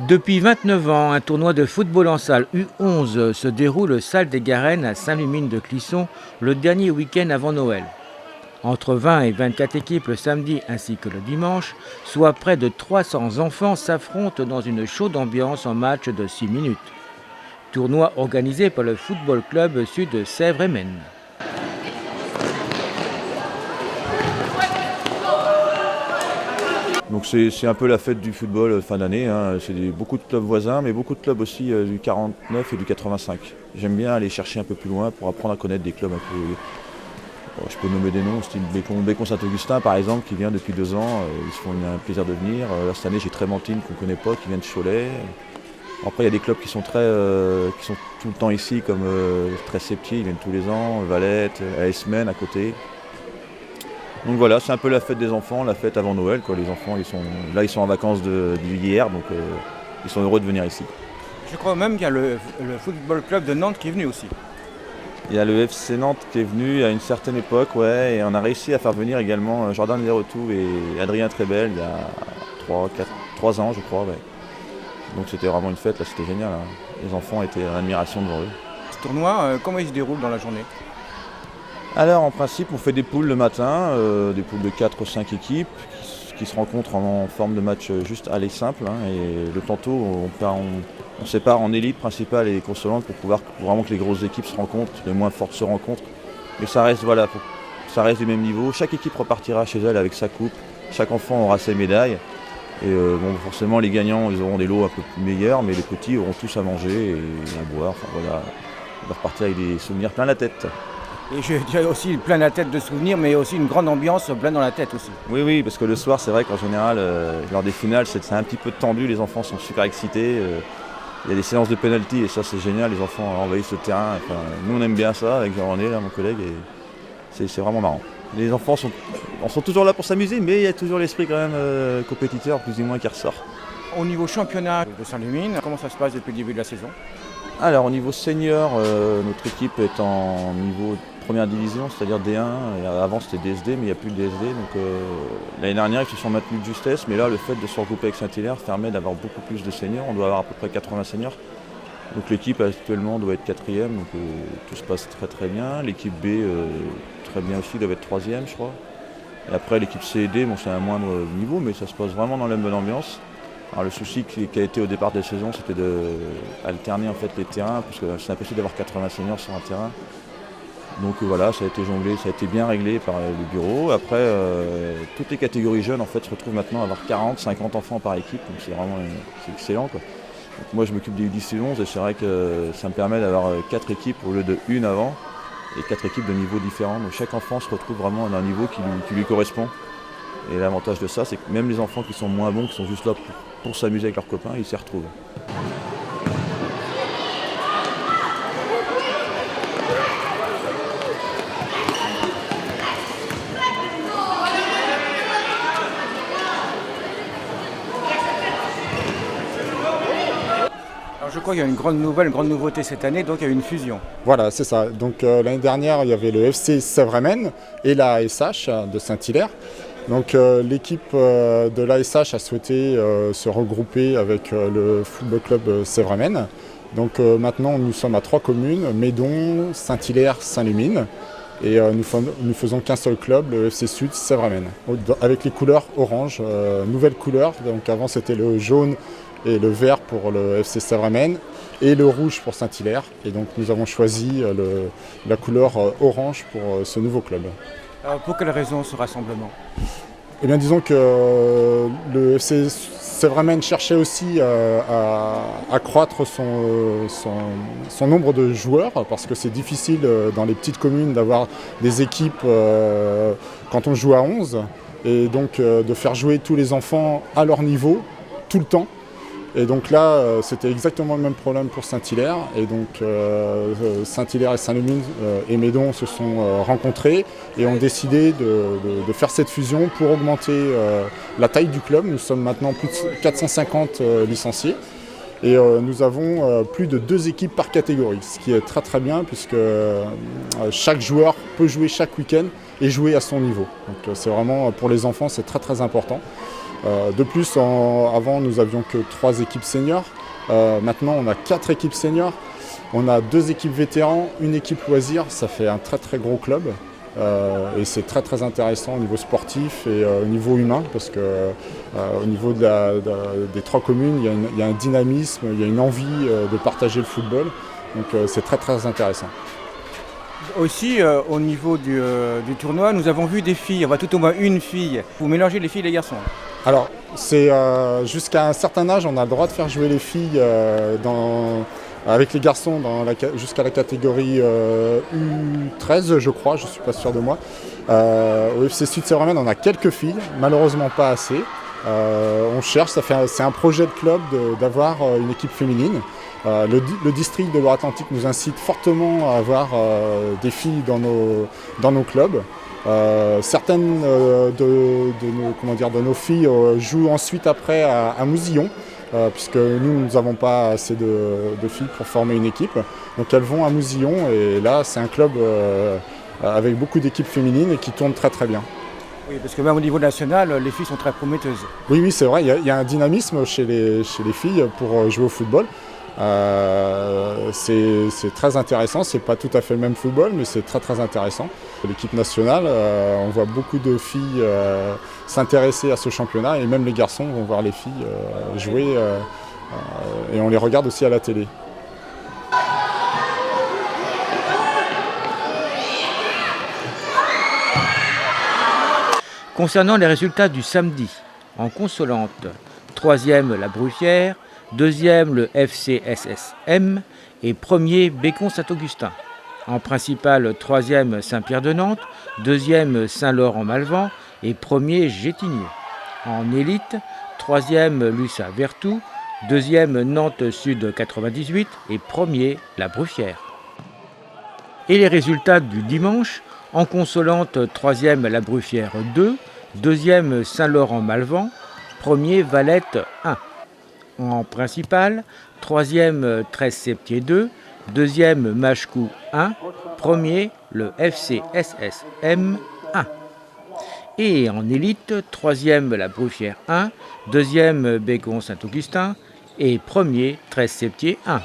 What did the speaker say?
Depuis 29 ans, un tournoi de football en salle U11 se déroule salle des Garennes à Saint-Lumine de Clisson le dernier week-end avant Noël. Entre 20 et 24 équipes le samedi ainsi que le dimanche, soit près de 300 enfants s'affrontent dans une chaude ambiance en match de 6 minutes. Tournoi organisé par le Football Club Sud Sèvres-et-Maine. Donc c'est un peu la fête du football fin d'année, hein. C'est beaucoup de clubs voisins, mais beaucoup de clubs aussi du 49 et du 85. J'aime bien aller chercher un peu plus loin pour apprendre à connaître des clubs un peu... Je peux nommer des noms, style Bécon Saint-Augustin par exemple, qui vient depuis 2 ans, ils se font un plaisir de venir. Là, cette année j'ai Trémentine qu'on ne connaît pas, qui vient de Cholet. Après il y a des clubs qui sont tout le temps ici, comme Très-Septier, ils viennent tous les ans, Valette, AS Men à côté. Donc voilà, c'est un peu la fête des enfants, la fête avant Noël, quoi. Les enfants, ils sont en vacances d'hier, donc ils sont heureux de venir ici. Je crois même qu'il y a le football club de Nantes qui est venu aussi. Il y a le FC Nantes qui est venu à une certaine époque, ouais, et on a réussi à faire venir également Jordan Lerotou et Adrien Trébel il y a 3 ans, je crois. Ouais. Donc c'était vraiment une fête, là, c'était génial. Hein. Les enfants étaient en admiration devant eux. Ce tournoi, comment il se déroule dans la journée ? Alors en principe, on fait des poules le matin, des poules de 4 ou 5 équipes qui se rencontrent en forme de match juste aller simple. Hein, et le tantôt, on sépare en élite principale et consolante pour pouvoir vraiment que les grosses équipes se rencontrent, les moins fortes se rencontrent. Mais ça reste, voilà, ça reste du même niveau. Chaque équipe repartira chez elle avec sa coupe, chaque enfant aura ses médailles. Et bon, forcément, les gagnants, ils auront des lots un peu plus meilleurs, mais les petits auront tous à manger et à boire. Enfin voilà, on va repartir avec des souvenirs plein la tête. Et je dirais aussi plein la tête de souvenirs, mais aussi une grande ambiance plein dans la tête aussi. Oui, parce que le soir, c'est vrai qu'en général, lors des finales, c'est un petit peu tendu, les enfants sont super excités. Il y a des séances de penalty et ça, c'est génial, les enfants envahissent le terrain. Enfin, nous, on aime bien ça avec Jean-René, là, mon collègue, et c'est vraiment marrant. Les enfants sont toujours là pour s'amuser, mais il y a toujours l'esprit quand même compétiteur, plus ou moins, qui ressort. Au niveau championnat de Saint-Lumine, comment ça se passe depuis le début de la saison ? Alors au niveau senior, notre équipe est en niveau première division, c'est-à-dire D1. Et avant c'était DSD, mais il n'y a plus de DSD. Donc l'année dernière, ils se sont maintenus de justesse, mais là le fait de se regrouper avec Saint-Hilaire permet d'avoir beaucoup plus de seniors. On doit avoir à peu près 80 seniors. Donc l'équipe actuellement doit être 4e, donc tout se passe très très bien. L'équipe B, très bien aussi, doit être 3e je crois. Et après l'équipe C et D, bon, c'est un moindre niveau, mais ça se passe vraiment dans la bonne ambiance. Alors le souci qui a été au départ de la saison, c'était d'alterner en fait les terrains, parce que c'est impossible d'avoir 80 seniors sur un terrain. Donc voilà, ça a été jonglé, ça a été bien réglé par le bureau. Après, toutes les catégories jeunes en fait se retrouvent maintenant à avoir 40, 50 enfants par équipe, donc c'est excellent, quoi. Donc moi je m'occupe des U10 et 11 et c'est vrai que ça me permet d'avoir 4 équipes au lieu de une avant, et 4 équipes de niveaux différents. Donc chaque enfant se retrouve vraiment à un niveau qui lui correspond. Et l'avantage de ça, c'est que même les enfants qui sont moins bons, qui sont juste là pour s'amuser avec leurs copains, ils s'y retrouvent. Alors je crois qu'il y a une grande nouveauté cette année, donc il y a une fusion. Voilà, c'est ça. Donc l'année dernière, il y avait le FC Sèvres-et-Maine et la ASH de Saint-Hilaire. Donc l'équipe de l'ASH a souhaité se regrouper avec le football club Sèvres-et-Maine. Donc maintenant nous sommes à 3 communes, Médon, Saint-Hilaire, Saint-Lumine. Et nous faisons qu'un seul club, le FC Sud Sèvres-et-Maine, avec les couleurs orange, nouvelles couleurs. Donc avant c'était le jaune et le vert pour le FC Sèvres-et-Maine et le rouge pour Saint-Hilaire. Et donc nous avons choisi la couleur orange pour ce nouveau club. Alors pour quelle raison ce rassemblement ? Eh bien disons que le FC Sèvres-et-Maine cherchait aussi à accroître son nombre de joueurs, parce que c'est difficile dans les petites communes d'avoir des équipes quand on joue à 11, et donc de faire jouer tous les enfants à leur niveau, tout le temps. Et donc là, c'était exactement le même problème pour Saint-Hilaire. Et donc Saint-Hilaire et Saint-Lumine et Médon se sont rencontrés et ont décidé de faire cette fusion pour augmenter la taille du club. Nous sommes maintenant plus de 450 licenciés. Et nous avons plus de 2 équipes par catégorie, ce qui est très très bien puisque chaque joueur peut jouer chaque week-end et jouer à son niveau. Donc c'est vraiment, pour les enfants, c'est très très important. De plus, avant nous avions que 3 équipes seniors. Maintenant on a 4 équipes seniors. On a 2 équipes vétérans, une équipe loisirs. Ça fait un très très gros club. Et c'est très très intéressant au niveau sportif et au niveau humain parce que au niveau des 3 communes, il y a un dynamisme, il y a une envie de partager le football. Donc c'est très très intéressant. Aussi, au niveau du tournoi, nous avons vu des filles, on voit tout au moins une fille. Vous mélangez les filles et les garçons. Alors, c'est jusqu'à un certain âge, on a le droit de faire jouer les filles avec les garçons jusqu'à la catégorie U13, je crois, je ne suis pas sûr de moi. Au FC Sud-Sévramen, on a quelques filles, malheureusement pas assez. On cherche, c'est un projet de club d'avoir une équipe féminine. Le district de Loire-Atlantique nous incite fortement à avoir des filles dans nos clubs. Certaines de nos filles jouent ensuite après à Mousillon, puisque nous n'avons pas assez de filles pour former une équipe. Donc elles vont à Mousillon et là c'est un club avec beaucoup d'équipes féminines et qui tourne très très bien. Oui, parce que même au niveau national, les filles sont très prometteuses. Oui, c'est vrai, il y a un dynamisme chez les filles pour jouer au football. C'est très intéressant, c'est pas tout à fait le même football, mais c'est très très intéressant. L'équipe nationale, on voit beaucoup de filles s'intéresser à ce championnat et même les garçons vont voir les filles jouer et on les regarde aussi à la télé. Concernant les résultats du samedi, en consolante, 3e la Bruffière, 2e le FCSSM et 1er Bécon-Saint-Augustin. En principal, 3e Saint-Pierre-de-Nantes, 2e Saint-Laurent-Malvan et 1er Gétigné. En élite, 3e Lussa-Vertou, 2e Nantes-Sud 98 et 1er la Bruffière. Et les résultats du dimanche, en consolante, 3e la Bruffière 2, 2e Saint-Laurent-Malvan, 1er Valette 1. En principal, 3e 13 Septier 2, 2e Machecou 1, 1er le FCSSM 1. Et en élite, 3e la Bruffière 1, 2e Bécon-Saint-Augustin et 1er 13 Septier 1.